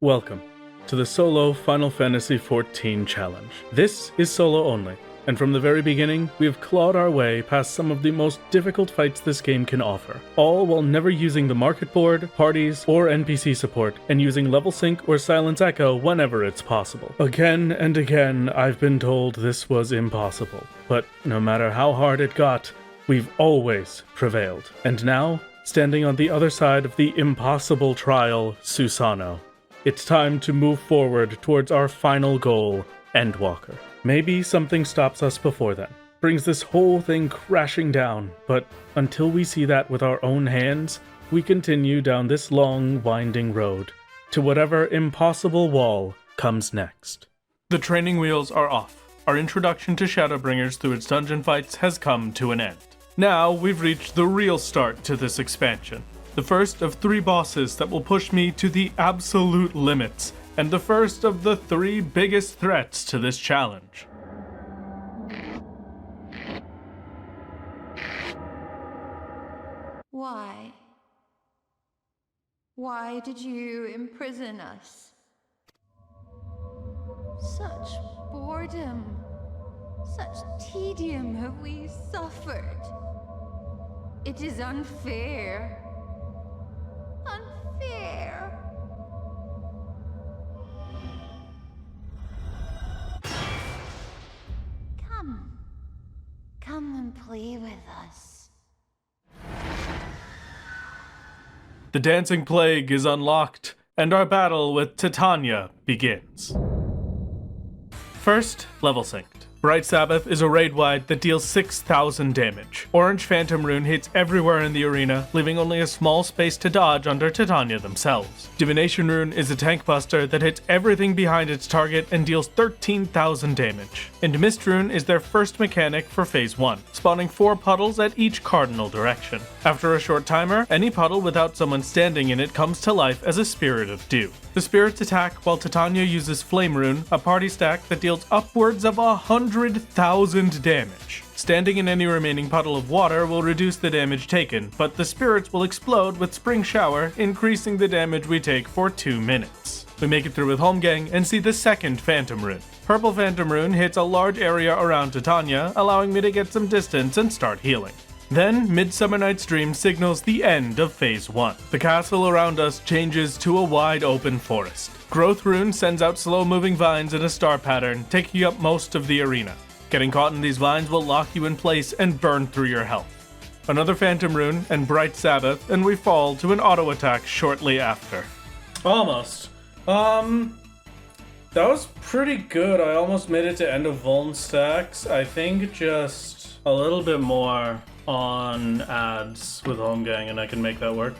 Welcome to the solo Final Fantasy XIV challenge. This is solo only, and from the very beginning, we have clawed our way past some of the most difficult fights this game can offer, all while never using the market board, parties, or NPC support, and using level sync or silence echo whenever it's possible. Again and again, I've been told this was impossible, but no matter how hard it got, we've always prevailed. And now, standing on the other side of the impossible trial, Susano, it's time to move forward towards our final goal, Endwalker. Maybe something stops us before then, brings this whole thing crashing down, but until we see that with our own hands, we continue down this long, winding road to whatever impossible wall comes next. The training wheels are off. Our introduction to Shadowbringers through its dungeon fights has come to an end. Now we've reached the real start to this expansion. The first of 3 bosses that will push me to the absolute limits, and the first of the 3 biggest threats to this challenge. Why? Why did you imprison us? Such boredom, such tedium have we suffered. It is unfair. Unfair. Come and play with us. The dancing plague is unlocked, and our battle with Titania begins. First, level synced. Bright Sabbath is a raid-wide that deals 6,000 damage. Orange Phantom Rune hits everywhere in the arena, leaving only a small space to dodge under Titania themselves. Divination Rune is a tank buster that hits everything behind its target and deals 13,000 damage. And Mist Rune is their first mechanic for Phase 1, spawning 4 puddles at each cardinal direction. After a short timer, any puddle without someone standing in it comes to life as a Spirit of Dew. The spirits attack while Titania uses Flame Rune, a party stack that deals upwards of 100,000 damage. Standing in any remaining puddle of water will reduce the damage taken, but the spirits will explode with Spring Shower, increasing the damage we take for 2 minutes. We make it through with Holmgang and see the second Phantom Rune. Purple Phantom Rune hits a large area around Titania, allowing me to get some distance and start healing. Then, Midsummer Night's Dream signals the end of Phase 1. The castle around us changes to a wide open forest. Growth Rune sends out slow-moving vines in a star pattern, taking up most of the arena. Getting caught in these vines will lock you in place and burn through your health. Another Phantom Rune and Bright Sabbath, and we fall to an auto attack shortly after. Almost. That was pretty good. I almost made it to end of Vuln stacks. I think just a little bit more on ads with Holmgang and I can make that work.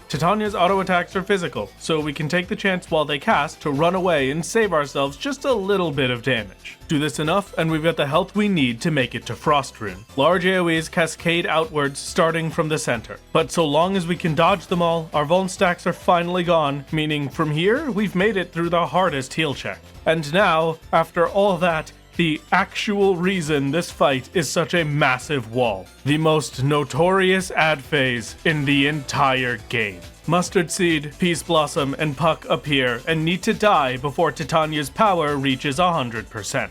Titania's auto attacks are physical, so we can take the chance while they cast to run away and save ourselves just a little bit of damage. Do this enough and we've got the health we need to make it to Frost Rune. Large AoEs cascade outwards starting from the center, but so long as we can dodge them all, our Vuln stacks are finally gone, meaning from here we've made it through the hardest heal check. And now, after all that, the actual reason this fight is such a massive wall. The most notorious ad phase in the entire game. Mustard Seed, Peace Blossom, and Puck appear and need to die before Titania's power reaches 100%.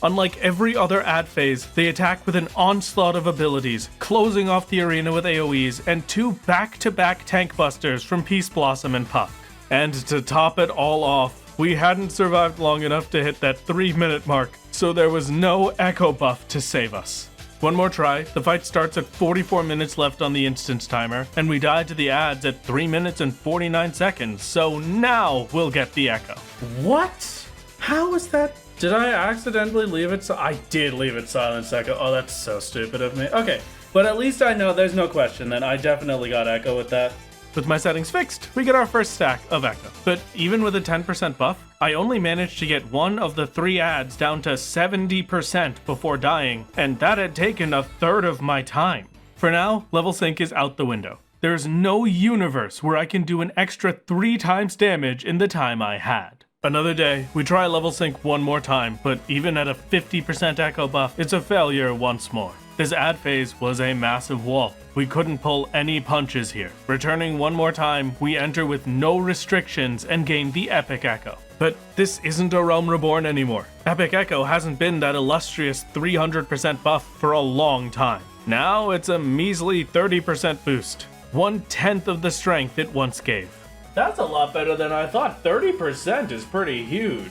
Unlike every other ad phase, they attack with an onslaught of abilities, closing off the arena with AoEs and 2 back-to-back tank busters from Peace Blossom and Puck. And to top it all off, we hadn't survived long enough to hit that 3-minute mark, so there was no echo buff to save us. One more try, the fight starts at 44 minutes left on the instance timer, and we die to the ads at 3 minutes and 49 seconds, so now we'll get the echo. What? How is that? Did I accidentally leave it? I did leave it silence echo. Oh, that's so stupid of me. Okay, but at least I know there's no question then. I definitely got echo with that. With my settings fixed, we get our first stack of echo. But even with a 10% buff, I only managed to get 1 of the 3 ads down to 70% before dying, and that had taken a third of my time. For now, level sync is out the window. There's no universe where I can do an extra 3 times damage in the time I had. Another day, we try level sync one more time, but even at a 50% echo buff, it's a failure once more. This ad phase was a massive wall. We couldn't pull any punches here. Returning one more time, we enter with no restrictions and gain the Epic Echo. But this isn't a Realm Reborn anymore. Epic Echo hasn't been that illustrious 300% buff for a long time. Now it's a measly 30% boost, 1/10 of the strength it once gave. That's a lot better than I thought. 30% is pretty huge.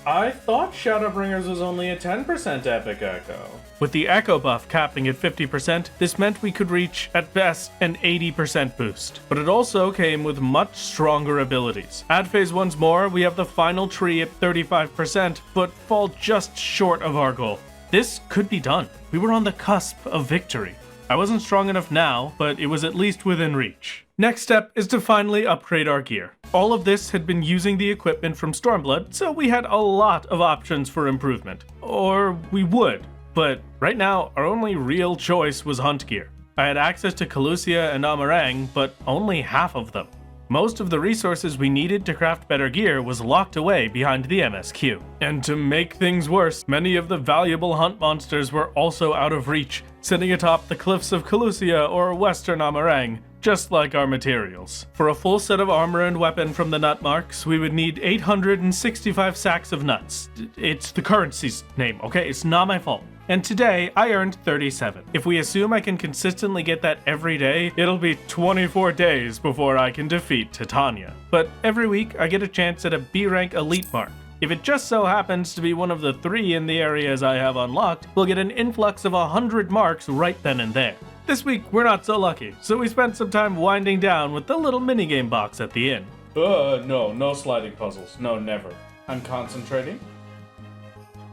I thought Shadowbringers was only a 10% Epic Echo. With the Echo buff capping at 50%, this meant we could reach, at best, an 80% boost. But it also came with much stronger abilities. Add phase once more, we have the final tree at 35%, but fall just short of our goal. This could be done. We were on the cusp of victory. I wasn't strong enough now, but it was at least within reach. Next step is to finally upgrade our gear. All of this had been using the equipment from Stormblood, so we had a lot of options for improvement. Or we would, but right now our only real choice was hunt gear. I had access to Calusia and Amarang, but only half of them. Most of the resources we needed to craft better gear was locked away behind the MSQ. And to make things worse, many of the valuable hunt monsters were also out of reach, sitting atop the cliffs of Calusia or Western Amarang, just like our materials. For a full set of armor and weapon from the nut marks, we would need 865 sacks of nuts. It's the currency's name, okay? It's not my fault. And today, I earned 37. If we assume I can consistently get that every day, it'll be 24 days before I can defeat Titania. But every week, I get a chance at a B-rank elite mark. If it just so happens to be one of the 3 in the areas I have unlocked, we'll get an influx of 100 marks right then and there. This week, we're not so lucky, so we spent some time winding down with the little minigame box at the inn. No sliding puzzles. No, never. I'm concentrating.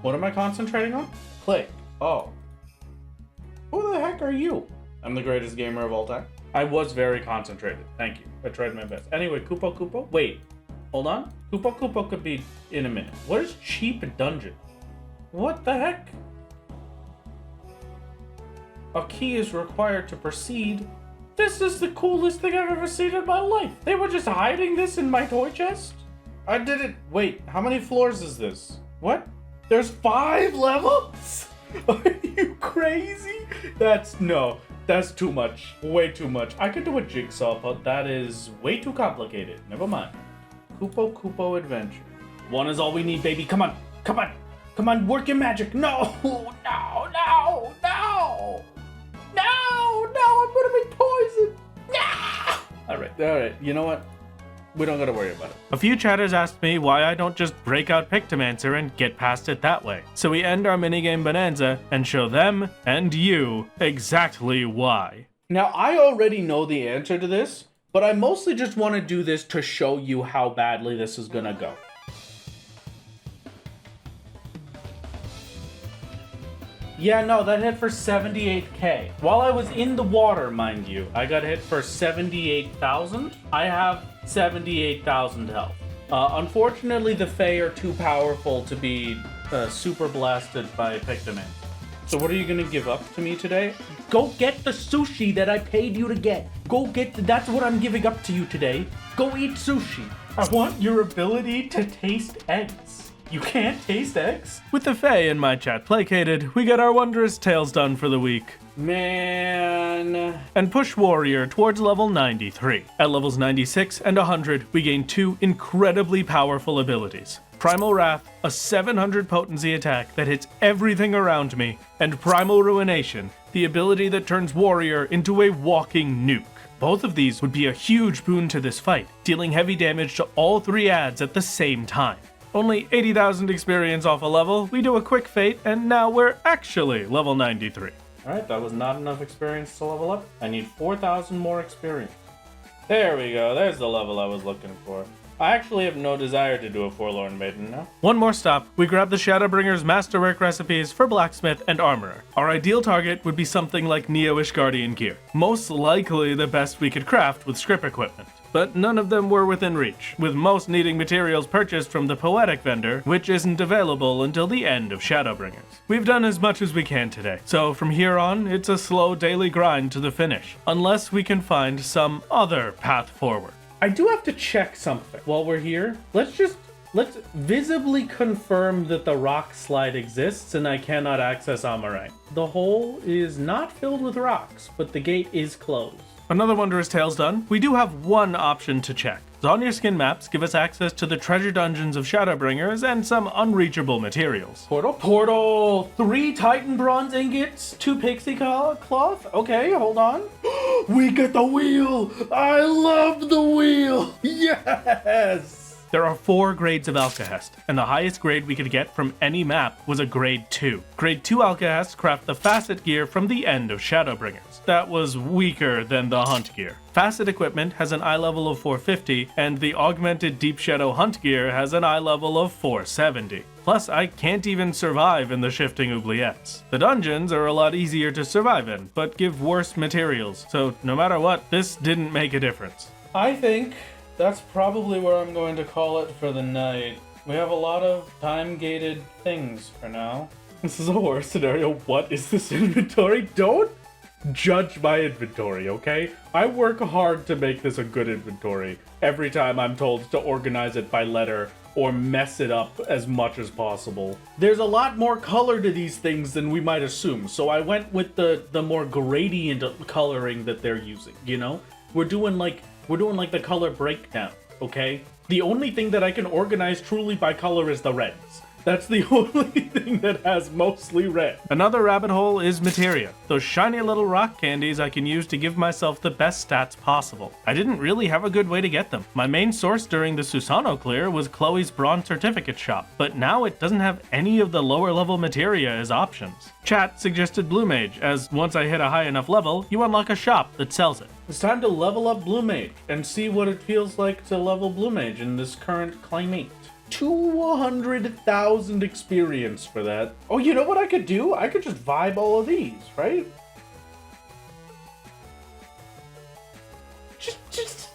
What am I concentrating on? Play. Oh. Who the heck are you? I'm the greatest gamer of all time. I was very concentrated. Thank you. I tried my best. Anyway, Kupo. Wait. Hold on. Kupo could be in a minute. What is cheap dungeon? What the heck? A key is required to proceed. This is the coolest thing I've ever seen in my life. They were just hiding this in my toy chest? I did it. Wait, how many floors is this? What? There's 5 levels? Are you crazy? That's too much. Way too much. I could do a jigsaw, but that is way too complicated. Never mind. Kupo Adventure. 1 is all we need, baby. Come on, work your magic. No, I'm gonna be poisoned. No! All right, you know what? We don't gotta worry about it. A few chatters asked me why I don't just break out Pictomancer and get past it that way. So we end our minigame bonanza and show them and you exactly why. Now, I already know the answer to this, but I mostly just want to do this to show you how badly this is gonna go. Yeah, no, that hit for 78k. While I was in the water, mind you, I got hit for 78,000. I have 78,000 health. Unfortunately, the Fae are too powerful to be super blasted by Pictoman. So what are you gonna give up to me today? Go get the sushi that I paid you to get. That's what I'm giving up to you today. Go eat sushi. I want your ability to taste eggs. You can't taste eggs? With the Fae in my chat placated, we get our Wondrous Tales done for the week. Man. And push Warrior towards level 93. At levels 96 and 100, we gain 2 incredibly powerful abilities. Primal Wrath, a 700 potency attack that hits everything around me, and Primal Ruination, the ability that turns Warrior into a walking nuke. Both of these would be a huge boon to this fight, dealing heavy damage to all 3 adds at the same time. Only 80,000 experience off a level, we do a quick fate, and now we're actually level 93. Alright, that was not enough experience to level up. I need 4,000 more experience. There we go, there's the level I was looking for. I actually have no desire to do a Forlorn Maiden now. One more stop, we grab the Shadowbringer's masterwork recipes for Blacksmith and Armorer. Our ideal target would be something like Neo-ish Guardian gear. Most likely the best we could craft with script equipment. But none of them were within reach, with most needing materials purchased from the Poetic vendor, which isn't available until the end of Shadowbringers. We've done as much as we can today, so from here on, it's a slow daily grind to the finish, unless we can find some other path forward. I do have to check something while we're here. Let's just Let's visibly confirm that the rock slide exists and I cannot access Amarine. The hole is not filled with rocks, but the gate is closed. Another Wondrous Tales done. We do have one option to check. Zanya skin maps give us access to the treasure dungeons of Shadowbringers and some unreachable materials. Portal! 3 Titan bronze ingots, 2 pixie cloth. Okay, hold on. We get the wheel! I love the wheel! Yes! There are 4 grades of Alkahest, and the highest grade we could get from any map was a grade 2. Grade 2 Alkahest craft the facet gear from the end of Shadowbringers. That was weaker than the hunt gear. Facet equipment has an eye level of 450, and the augmented Deep Shadow hunt gear has an eye level of 470. Plus, I can't even survive in the shifting oubliettes. The dungeons are a lot easier to survive in, but give worse materials, so no matter what, this didn't make a difference. I think that's probably where I'm going to call it for the night. We have a lot of time-gated things for now. This is a horror scenario. What is this inventory? Don't judge my inventory, okay? I work hard to make this a good inventory every time I'm told to organize it by letter or mess it up as much as possible. There's a lot more color to these things than we might assume, so I went with the more gradient coloring that they're using, you know? We're doing like the color breakdown, okay? The only thing that I can organize truly by color is the reds. That's the only thing that has mostly red. Another rabbit hole is materia. Those shiny little rock candies I can use to give myself the best stats possible. I didn't really have a good way to get them. My main source during the Susano clear was Chloe's Bronze Certificate shop, but now it doesn't have any of the lower level materia as options. Chat suggested Blue Mage, as once I hit a high enough level, you unlock a shop that sells it. It's time to level up Blue Mage and see what it feels like to level Blue Mage in this current climate. 200,000 experience for that. Oh, you know what I could do? I could just vibe all of these, right? Just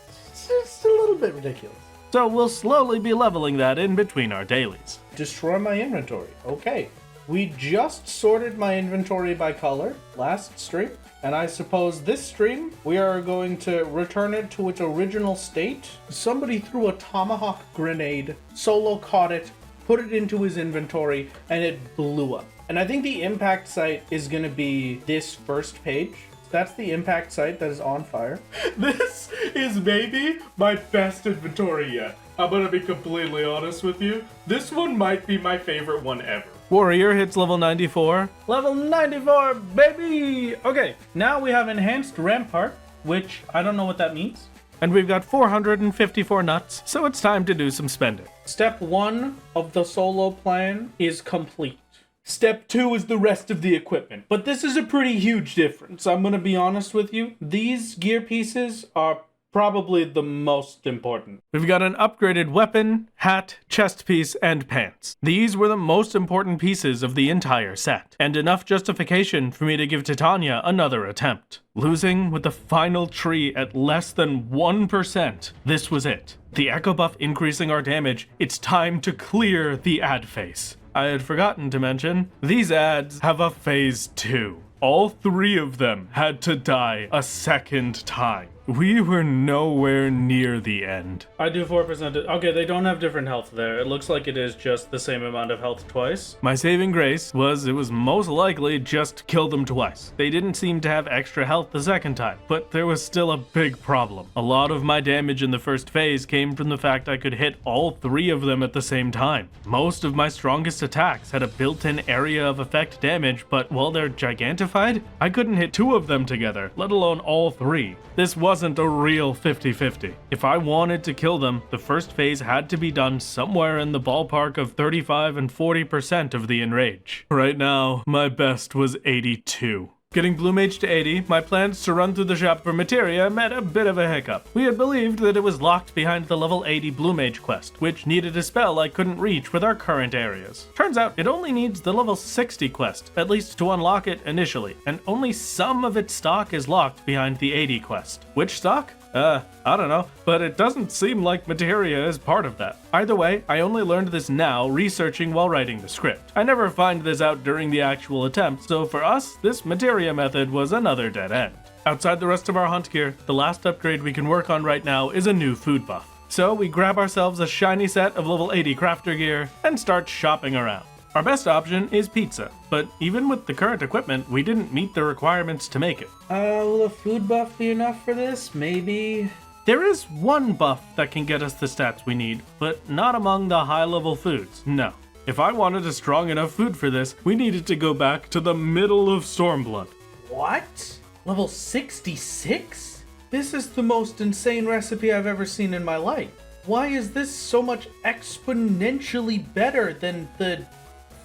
a little bit ridiculous. So we'll slowly be leveling that in between our dailies. Destroy my inventory. Okay. We just sorted my inventory by color last stream, and I suppose this stream we are going to return it to its original state. Somebody threw a tomahawk grenade, Solo caught it, put it into his inventory, and it blew up. And I think the impact site is going to be this first page. That's the impact site that is on fire. This is maybe my best inventory yet. I'm gonna be completely honest with you. This one might be my favorite one ever. Warrior hits level 94. Level 94, baby! Okay, now we have Enhanced Rampart, which I don't know what that means. And we've got 454 nuts, so it's time to do some spending. Step 1 of the solo plan is complete. Step 2 is the rest of the equipment. But this is a pretty huge difference. I'm gonna be honest with you. These gear pieces are probably the most important. We've got an upgraded weapon, hat, chest piece, and pants. These were the most important pieces of the entire set, and enough justification for me to give Titania another attempt. Losing with the final tree at less than 1%, this was it. The echo buff increasing our damage, it's time to clear the ad phase. I had forgotten to mention, these ads have a phase 2. All 3 of them had to die a second time. We were nowhere near the end. I do 4%. Okay, they don't have different health there. It looks like it is just the same amount of health twice. My saving grace was it was most likely just kill them twice. They didn't seem to have extra health the second time, but there was still a big problem. A lot of my damage in the first phase came from the fact I could hit all 3 of them at the same time. Most of my strongest attacks had a built-in area of effect damage, but while they're gigantified, I couldn't hit 2 of them together, let alone all 3. This wasn't a real 50-50. If I wanted to kill them, the first phase had to be done somewhere in the ballpark of 35 and 40% of the enrage. Right now, my best was 82. Getting Blue Mage to 80, my plans to run through the shop for materia met a bit of a hiccup. We had believed that it was locked behind the level 80 Blue Mage quest, which needed a spell I couldn't reach with our current areas. Turns out it only needs the level 60 quest, at least to unlock it initially, and only some of its stock is locked behind the 80 quest. Which stock? I don't know, but it doesn't seem like materia is part of that. Either way, I only learned this now researching while writing the script. I never find this out during the actual attempt, so for us, this materia method was another dead end. Outside the rest of our hunt gear, the last upgrade we can work on right now is a new food buff. So we grab ourselves a shiny set of level 80 crafter gear and start shopping around. Our best option is pizza, but even with the current equipment, we didn't meet the requirements to make it. Will a food buff be enough for this? Maybe? There is one buff that can get us the stats we need, but not among the high-level foods, no. If I wanted a strong enough food for this, we needed to go back to the middle of Stormblood. What? Level 66? This is the most insane recipe I've ever seen in my life. Why is this so much exponentially better than the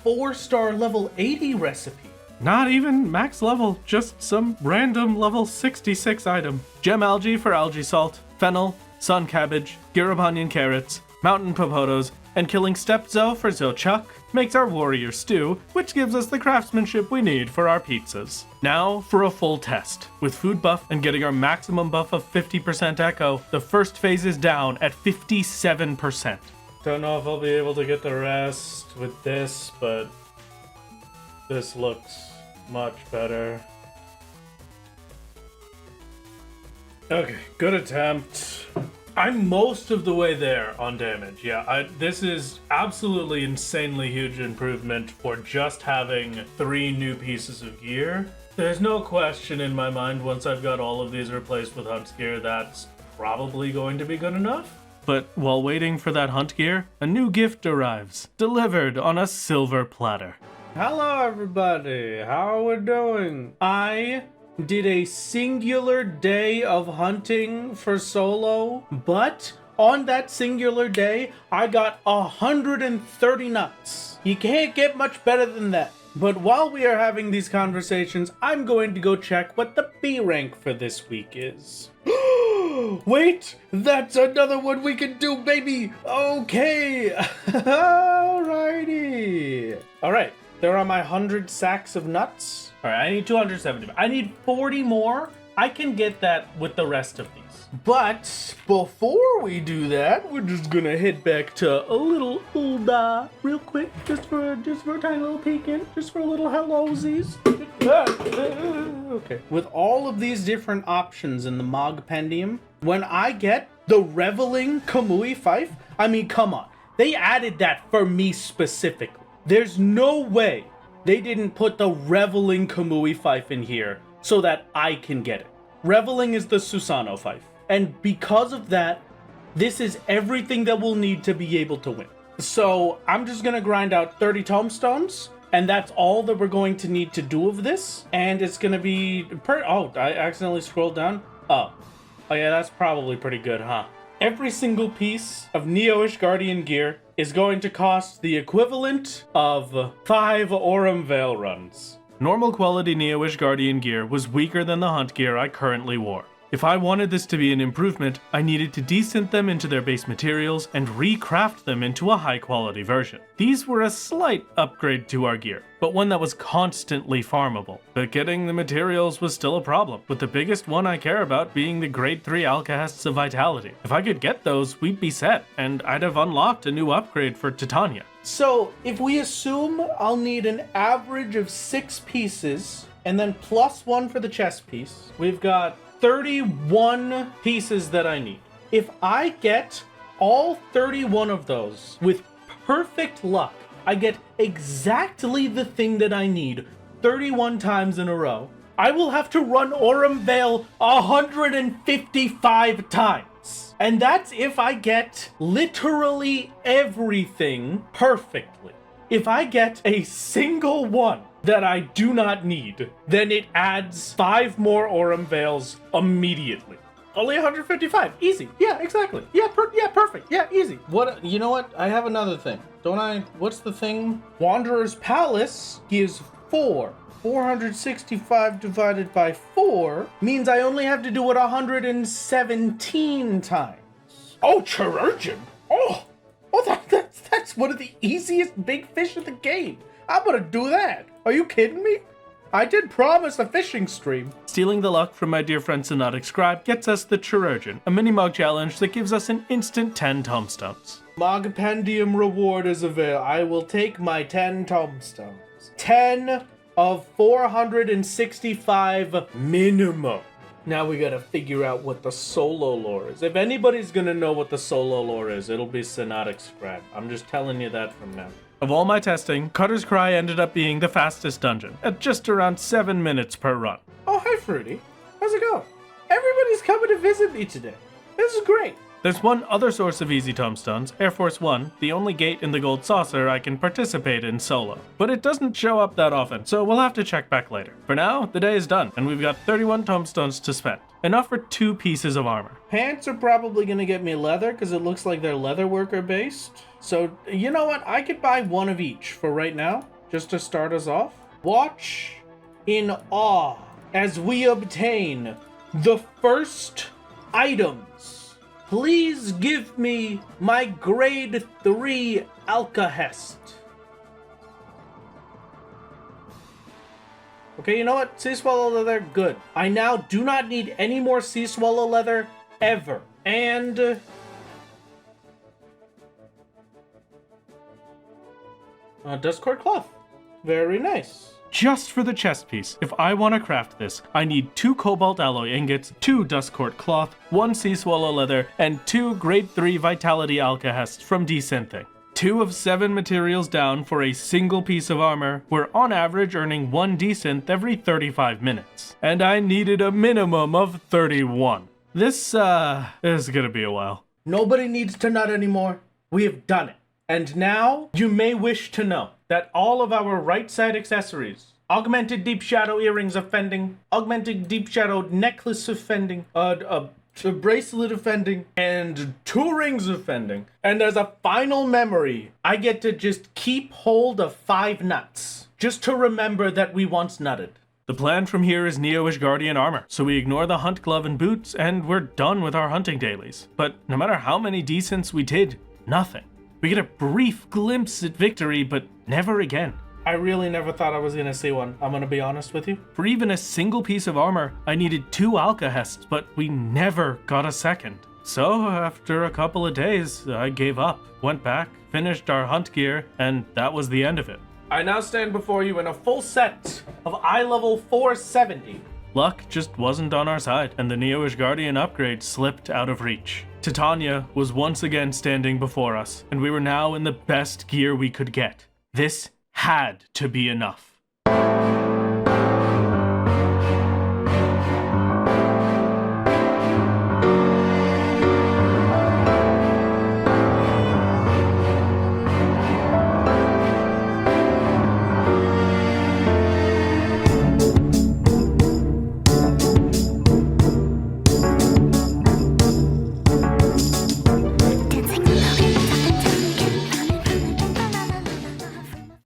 4-star level 80 recipe? Not even max level, just some random level 66 item. Gem algae for algae salt, fennel, sun cabbage, girabanian carrots, mountain popotos, and killing step zo for zochuck makes our warrior stew, which gives us the craftsmanship we need for our pizzas. Now for a full test. With food buff and getting our maximum buff of 50% echo, the first phase is down at 57%. Don't know if I'll be able to get the rest with this, but this looks much better. Okay, good attempt. I'm most of the way there on damage. Yeah, this is absolutely insanely huge improvement for just having 3 new pieces of gear. There's no question in my mind once I've got all of these replaced with hunt gear, that's probably going to be good enough. But while waiting for that hunt gear, a new gift arrives, delivered on a silver platter. Hello everybody, how are we doing? I did a singular day of hunting for solo, but on that singular day, I got 130 nuts. You can't get much better than that. But while we are having these conversations, I'm going to go check what the B rank for this week is. Wait, that's another one we can do, baby. Okay, alrighty. All right, there are my 100 sacks of nuts. All right, I need 270. I need 40 more. I can get that with the rest of these. But before we do that, we're just gonna head back to a little Ulda real quick, just for a tiny little peek in, just for a little hellosies. Okay. With all of these different options in the Mogpendium, when I get the Reveling Kamui Fife, I mean, come on. They added that for me specifically. There's no way they didn't put the Reveling Kamui Fife in here so that I can get it. Reveling is the Susanoo Fife. And because of that, this is everything that we'll need to be able to win. So I'm just going to grind out 30 tomestones, and that's all that we're going to need to do of this. And it's going to be... Oh, I accidentally scrolled down. Oh yeah, that's probably pretty good, huh? Every single piece of Neo-ish Guardian gear is going to cost the equivalent of 5 Aurum Veil runs. Normal quality Neo-ish Guardian gear was weaker than the hunt gear I currently wore. If I wanted this to be an improvement, I needed to desynth them into their base materials and recraft them into a high quality version. These were a slight upgrade to our gear, but one that was constantly farmable. But getting the materials was still a problem, with the biggest one I care about being the grade 3 Alcahests of Vitality. If I could get those, we'd be set, and I'd have unlocked a new upgrade for Titania. So if we assume I'll need an average of 6 pieces, and then plus 1 for the chest piece, we've got 31 pieces that I need. If I get all 31 of those with perfect luck, I get exactly the thing that I need 31 times in a row, I will have to run Aurum Veil 155 times. And that's if I get literally everything perfectly. If I get a single one that I do not need, then it adds 5 more Aurum Veils immediately. Only 155. Easy. Yeah, exactly. Yeah, perfect. Yeah, easy. What? You know what? I have another thing. Don't I? What's the thing? Wanderer's Palace gives 4. 465 divided by 4 means I only have to do it 117 times. Oh, Chirurgeon. Oh, that's one of the easiest big fish of the game. I'm gonna do that. Are you kidding me? I did promise a fishing stream. Stealing the luck from my dear friend Sonotic Scribe gets us the Chirurgeon, a mini-mog challenge that gives us an instant 10 tomestones. Mogpendium reward is available. I will take my 10 tomestones. 10 of 465 minimum. Now we gotta figure out what the solo lore is. If anybody's gonna know what the solo lore is, it'll be Sonotic Scrap. I'm just telling you that from now. Of all my testing, Cutter's Cry ended up being the fastest dungeon, at just around 7 minutes per run. Oh, hi, Fruity. How's it going? Everybody's coming to visit me today. This is great. There's one other source of easy tomestones, Air Force One, the only gate in the Gold Saucer I can participate in solo. But it doesn't show up that often, so we'll have to check back later. For now, the day is done, and we've got 31 tomestones to spend. Enough for 2 pieces of armor. Pants are probably gonna get me leather, because it looks like they're leatherworker based. So, you know what? I could buy one of each for right now, just to start us off. Watch in awe as we obtain the first items. Please give me my grade 3 Alcahest. Okay, you know what? Sea Swallow leather, good. I now do not need any more Sea Swallow leather ever. And Dustcord cloth. Very nice. Just for the chest piece, if I want to craft this, I need 2 cobalt alloy ingots, 2 dustcourt cloth, 1 sea swallow leather, and 2 grade 3 vitality alcahests from desynthing. 2 of 7 materials down for a single piece of armor, we're on average earning 1 desynth every 35 minutes. And I needed a minimum of 31. This is gonna be a while. Nobody needs to nut anymore. We have done it. And now, you may wish to know that all of our right side accessories, augmented deep shadow earrings offending, augmented deep shadow necklace offending, a bracelet offending, and 2 rings offending. And as a final memory, I get to just keep hold of 5 nuts, just to remember that we once nutted. The plan from here is Neo-ish Guardian armor, so we ignore the hunt glove and boots, and we're done with our hunting dailies. But no matter how many desynths we did, nothing. We get a brief glimpse at victory, but never again. I really never thought I was gonna see one, I'm gonna be honest with you. For even a single piece of armor, I needed 2 alcahests, but we never got a second. So after a couple of days, I gave up, went back, finished our hunt gear, and that was the end of it. I now stand before you in a full set of eye level 470. Luck just wasn't on our side, and the Neo-ish Guardian upgrade slipped out of reach. Titania was once again standing before us, and we were now in the best gear we could get. This had to be enough.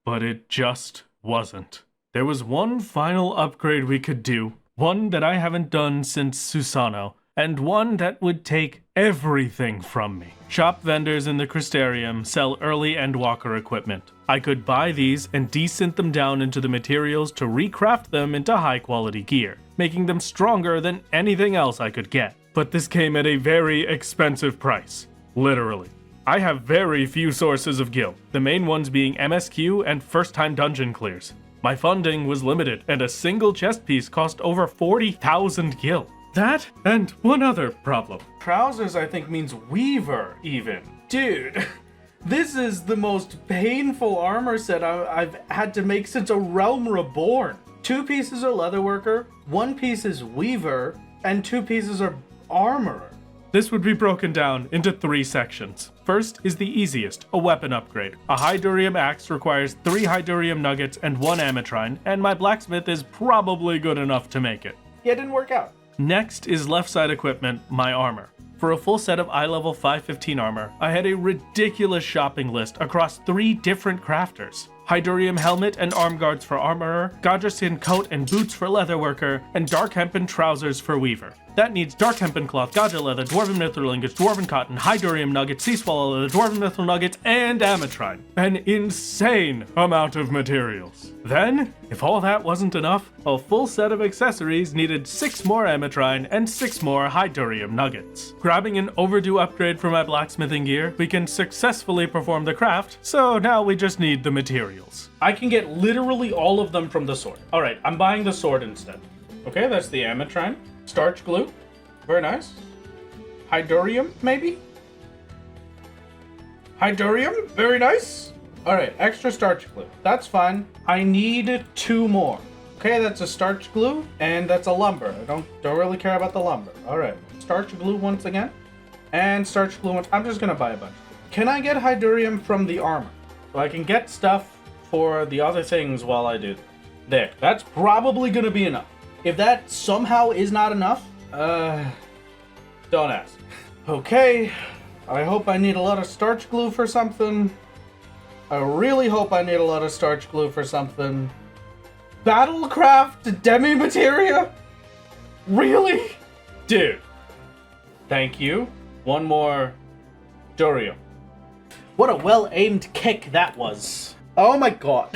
But it just wasn't. There was one final upgrade we could do, one that I haven't done since Susano, and one that would take everything from me. Shop vendors in the Crystarium sell early Endwalker equipment. I could buy these and desynth them down into the materials to recraft them into high quality gear, making them stronger than anything else I could get. But this came at a very expensive price, literally. I have very few sources of gil, the main ones being MSQ and first-time dungeon clears. My funding was limited, and a single chest piece cost over 40,000 gil. That, and one other problem. Trousers, I think, means weaver, even. Dude, this is the most painful armor set I've had to make since A Realm Reborn. 2 pieces are leatherworker, 1 piece is weaver, and 2 pieces are armorer. This would be broken down into 3 sections. First is the easiest, a weapon upgrade. A high durium axe requires 3 high durium nuggets and 1 ametrine, and my blacksmith is probably good enough to make it. Yeah, it didn't work out. Next is left side equipment, my armor. For a full set of eye level 515 armor, I had a ridiculous shopping list across 3 different crafters. Hydurium helmet and arm guards for armorer, Gadrassin coat and boots for leatherworker, and dark hempen trousers for weaver. That needs dark hempen cloth, Gadra leather, dwarven mithril ingots, dwarven cotton, hydurium nuggets, sea swallow leather, dwarven mithril nuggets, and ametrine. An insane amount of materials. Then, if all that wasn't enough, a full set of accessories needed 6 more ametrine and 6 more hydurium nuggets. Grabbing an overdue upgrade for my blacksmithing gear, we can successfully perform the craft, so now we just need the materials. I can get literally all of them from the sword. Alright, I'm buying the sword instead. Okay, that's the ametrine. Starch glue. Very nice. Hydurium, maybe? Hydurium, very nice. All right, extra starch glue. That's fine. I need 2 more. Okay, that's a starch glue, and that's a lumber. I don't really care about the lumber. All right, starch glue once again, and starch glue once. I'm just gonna buy a bunch. Can I get hydurium from the armor? So I can get stuff for the other things while I do. There, that's probably gonna be enough. If that somehow is not enough, don't ask. Okay, I hope I need a lot of starch glue for something. I really hope I need a lot of starch glue for something. Battlecraft demi-materia? Really? Dude. Thank you. One more Durium. What a well-aimed kick that was. Oh my god.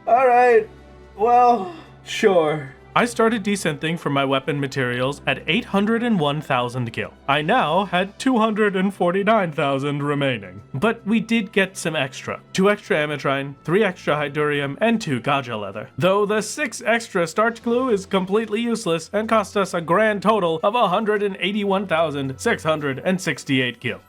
Alright. Well, sure. I started desynthing for my weapon materials at 801,000 gil. I now had 249,000 remaining. But we did get some extra. 2 extra Ametrine, 3 extra Hydurium, and 2 Gaja leather. Though the 6 extra starch glue is completely useless and cost us a grand total of 181,668 gil.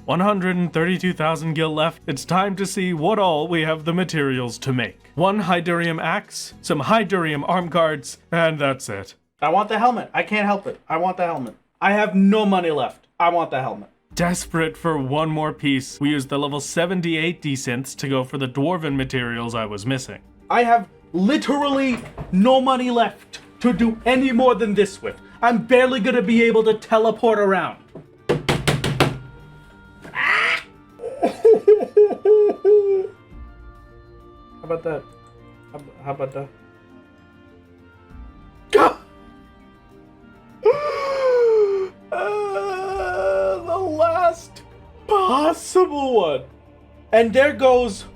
132,000 gil left. It's time to see what all we have the materials to make. 1 Hydurium axe, some Hydurium arm guards, and that's it. I want the helmet. I can't help it. I want the helmet. I have no money left. I want the helmet. Desperate for one more piece, we used the level 78 desynths to go for the dwarven materials I was missing. I have literally no money left to do any more than this with. I'm barely gonna be able to teleport around. How about that? How about that? The last possible one. And there goes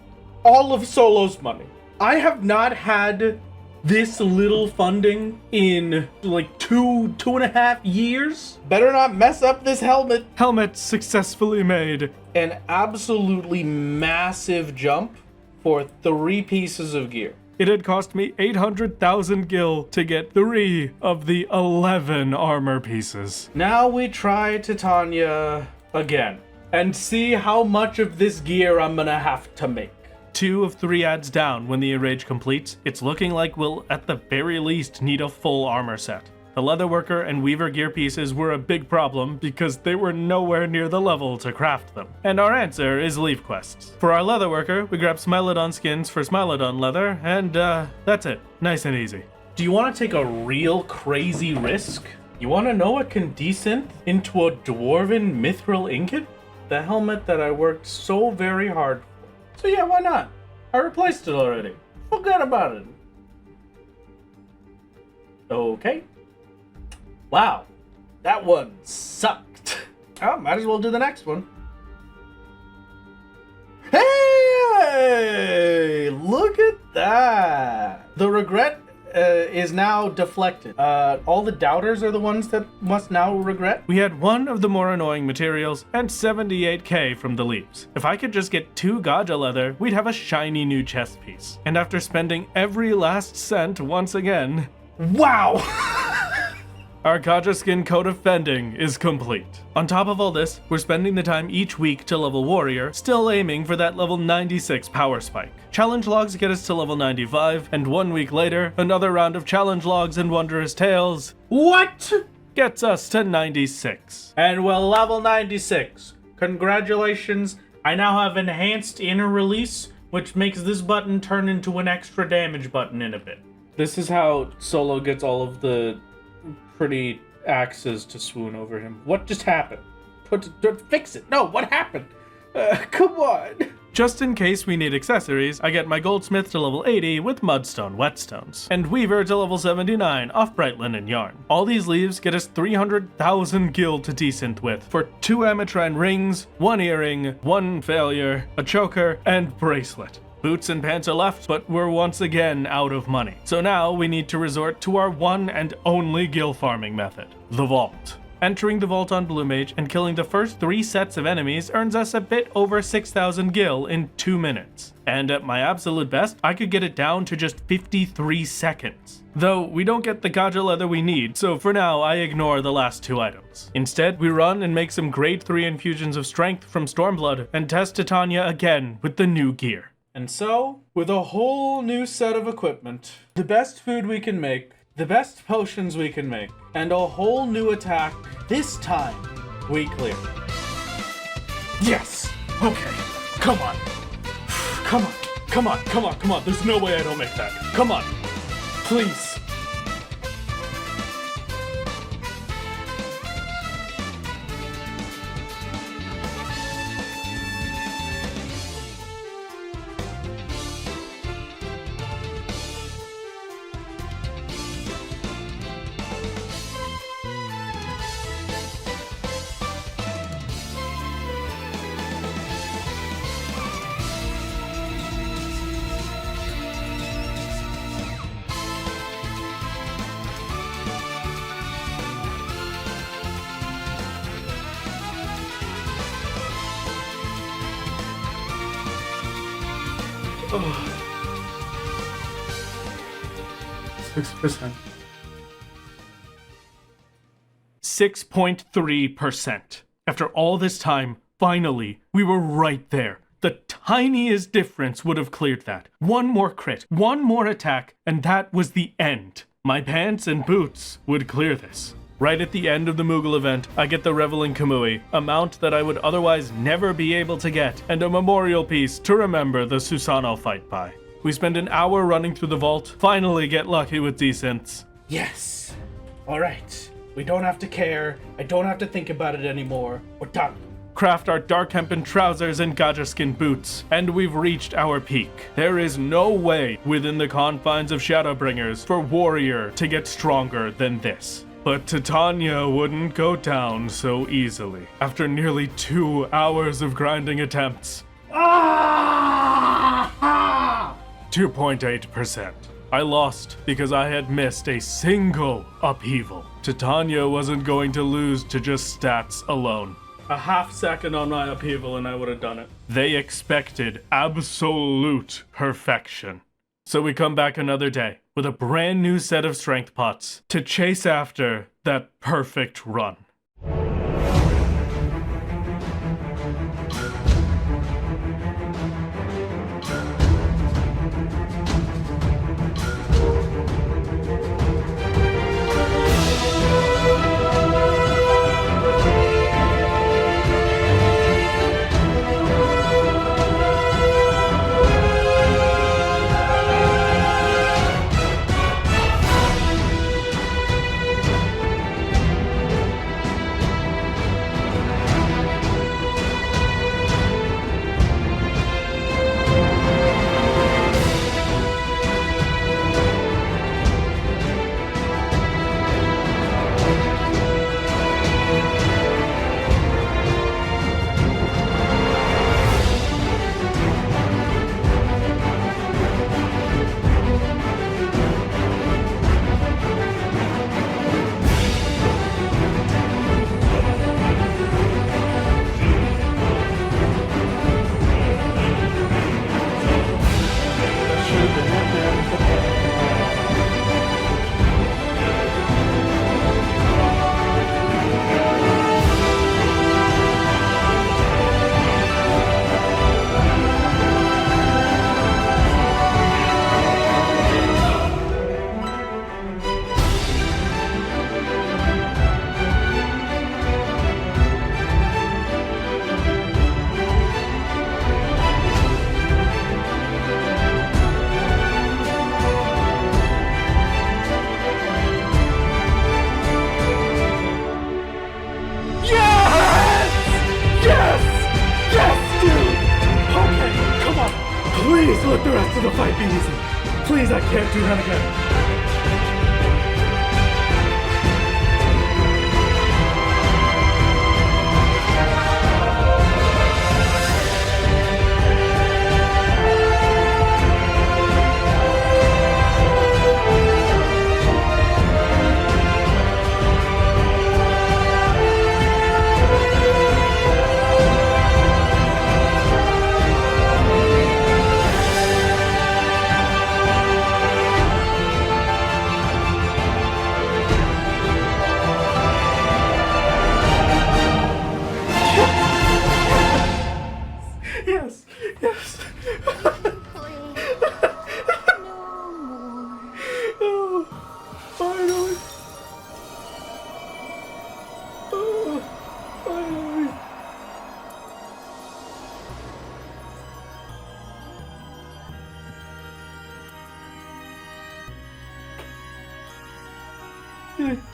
all of Solo's money. I have not had this little funding in like 2.5 years. Better not mess up this helmet. Helmet successfully made. An absolutely massive jump for 3 pieces of gear. It had cost me 800,000 gil to get 3 of the 11 armor pieces. Now we try Titania again and see how much of this gear I'm gonna have to make. 2 of 3 adds down when the enrage completes. It's looking like we'll at the very least need a full armor set. The leatherworker and weaver gear pieces were a big problem because they were nowhere near the level to craft them. And our answer is leaf quests. For our leatherworker, we grabbed Smilodon skins for Smilodon leather, and that's it. Nice and easy. Do you want to take a real crazy risk? You want to know what can desynth into a dwarven mithril ingot? The helmet that I worked so very hard for. So yeah, why not? I replaced it already. Forget about it. Okay. Wow, that one sucked. Oh, might as well do the next one. Hey, look at that. The regret is now deflected. All the doubters are the ones that must now regret. We had 1 of the more annoying materials and 78k from the leaves. If I could just get 2 Gaja leather, we'd have a shiny new chest piece. And after spending every last cent once again, wow! our Gaja skin coat of fending is complete. On top of all this, we're spending the time each week to level warrior, still aiming for that level 96 power spike. Challenge logs get us to level 95, and 1 week later, another round of challenge logs and wondrous tales. What? Gets us to 96. And we're level 96. Congratulations. I now have enhanced inner release, which makes this button turn into an extra damage button in a bit. This is how Solo gets all of the pretty axes to swoon over him. What just happened? Fix it. No, what happened? Come on. Just in case we need accessories, I get my goldsmith to level 80 with mudstone whetstones, and weaver to level 79 off bright linen yarn. All these leaves get us 300,000 gil to desynth with for 2 Ametrine rings, 1 earring, 1 failure, a choker, and bracelet. Boots and pants are left, but we're once again out of money. So now we need to resort to our one and only gil farming method, the vault. Entering the vault on Blue Mage and killing the first 3 sets of enemies earns us a bit over 6,000 gil in 2 minutes. And at my absolute best, I could get it down to just 53 seconds. Though, we don't get the gacha leather we need, so for now, I ignore the last 2 items. Instead, we run and make some grade 3 infusions of strength from Stormblood and test Titania again with the new gear. And so, with a whole new set of equipment, the best food we can make, the best potions we can make, and a whole new attack, this time, we clear. Yes! Okay, come on. Come on, come on, come on, come on. There's no way I don't make that. Come on, please. Oh. 6%. 6.3%. After all this time, finally, we were right there. The tiniest difference would have cleared that. One more crit, one more attack, and that was the end. My pants and boots would clear this. Right at the end of the Moogle event, I get the Reveling Kamui, a mount that I would otherwise never be able to get, and a memorial piece to remember the Susanoo fight by. We spend an hour running through the vault, finally get lucky with decents. Yes. All right. We don't have to care. I don't have to think about it anymore. We're done. Craft our dark hempen trousers and gacha skin boots, and we've reached our peak. There is no way within the confines of Shadowbringers for Warrior to get stronger than this. But Titania wouldn't go down so easily. After nearly 2 hours of grinding attempts. 2.8%. I lost because I had missed a single upheaval. Titania wasn't going to lose to just stats alone. A half second on my upheaval and I would have done it. They expected absolute perfection. So we come back another day with a brand new set of strength pots to chase after that perfect run. Please let the rest of the fight be easy. Please, I can't do that again.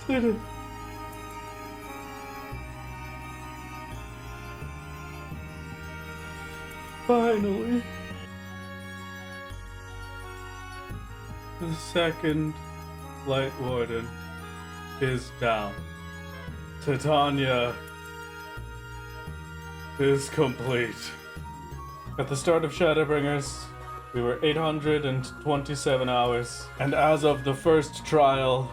did it. Finally. The second Light Warden is down. Titania is complete. At the start of Shadowbringers, we were 827 hours, and as of the first trial,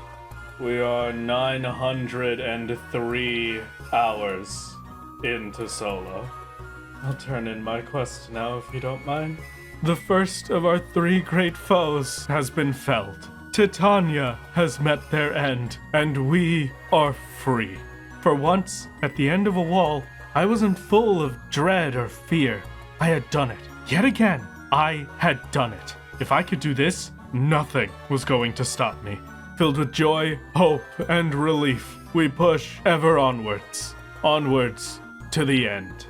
we are 903 hours into solo. I'll turn in my quest now if you don't mind. The first of our 3 great foes has been felled. Titania has met their end, and we are free. For once, at the end of a wall, I wasn't full of dread or fear. I had done it. Yet again, I had done it. If I could do this, nothing was going to stop me. Filled with joy, hope, and relief, we push ever onwards. Onwards to the end.